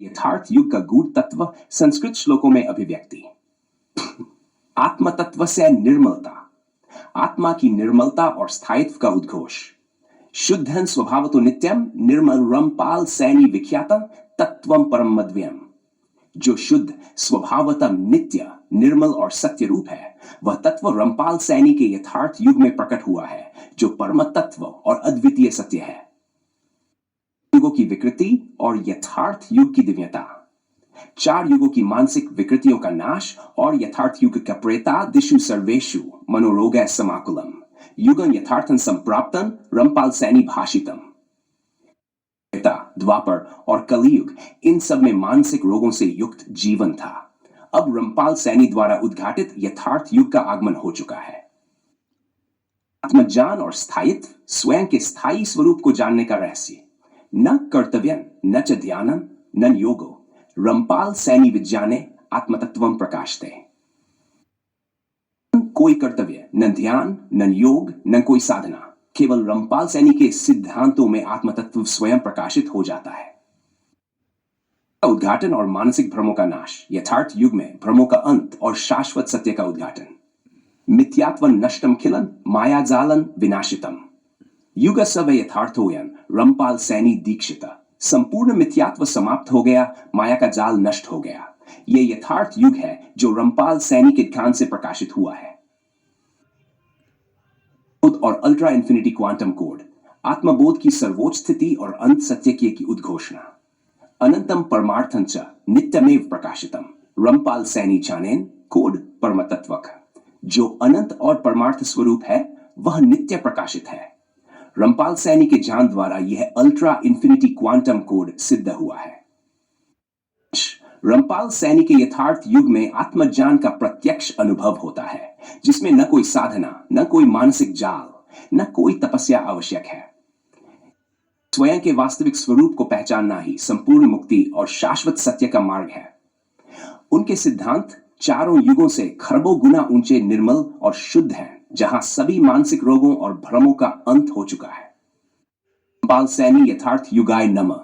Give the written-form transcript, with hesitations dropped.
यथार्थ युग का गूढ़ तत्व संस्कृत श्लोकों में अभिव्यक्ति। आत्म तत्व से निर्मलता, आत्मा की निर्मलता और स्थायित्व का उद्घोष। शुद्धं स्वभावतो नित्यम निर्मल रमपाल सैनी विख्यात तत्वम परम मद्व्यम। जो शुद्ध स्वभावतः नित्य निर्मल और सत्य रूप है, वह तत्व रमपाल सैनी के यथार्थ युग में प्रकट हुआ है, जो परम तत्व और अद्वितीय सत्य है। युगों की विकृति और यथार्थ युग की दिव्यता। चार युगों की मानसिक विकृतियों का नाश और यथार्थ युग का प्रेता दिशु सर्वेशु मनोरोग समाकुलम युगं यथार्थं संप्राप्तं रमपाल सैनी भाषितम। द्वापर और कलियुग, इन सब में मानसिक रोगों से युक्त जीवन था। अब रमपाल सैनी द्वारा उद्घाटित यथार्थ युग का आगमन हो चुका है। आत्मज्ञान और स्थायित्व, स्वयं के स्थायी स्वरूप को जानने का रहस्य। न कर्तव्यं न च ध्यानं न योगो रमपाल सैनी विज्ञाने आत्मतत्वं प्रकाशते। कोई कर्तव्य, न ध्यान, न योग, न कोई साधना, केवल रमपाल सैनी के सिद्धांतों में आत्मतत्व स्वयं प्रकाशित हो जाता है। उद्घाटन और मानसिक भ्रमों का नाश। यथार्थ युग में भ्रमों का अंत और शाश्वत सत्य का उद्घाटन। मिथ्यात्व नष्टम खिलन मायाजालन विनाशितम युग सव यथार्थोयन रमपाल सैनी दीक्षित। संपूर्ण मिथ्यात्व समाप्त हो गया, माया का जाल नष्ट हो गया। यह यथार्थ युग है जो रमपाल सैनी के ध्यान से प्रकाशित हुआ है। और अल्ट्रा इंफिनिटी क्वांटम कोड, आत्मबोध की सर्वोच्च स्थिति और अंत सत्य की उद्घोषणा। अनंतम परमार्थं च नित्यमेव प्रकाशितम रमपाल सैनी जानेन कोड परमतत्वक। जो अनंत और परमार्थ स्वरूप है, वह नित्य प्रकाशित है। रमपाल सैनी के ज्ञान द्वारा यह अल्ट्रा इंफिनिटी क्वांटम कोड सिद्ध हुआ है। रमपाल सैनी के यथार्थ युग में आत्मज्ञान का प्रत्यक्ष अनुभव होता है, जिसमें न कोई साधना, न कोई मानसिक जाल, न कोई तपस्या आवश्यक है। स्वयं के वास्तविक स्वरूप को पहचानना ही संपूर्ण मुक्ति और शाश्वत सत्य का मार्ग है। उनके सिद्धांत चारों युगों से खरबों गुना ऊंचे, निर्मल और शुद्ध हैं, जहां सभी मानसिक रोगों और भ्रमों का अंत हो चुका है। रमपाल सैनी यथार्थ युगाय नमः।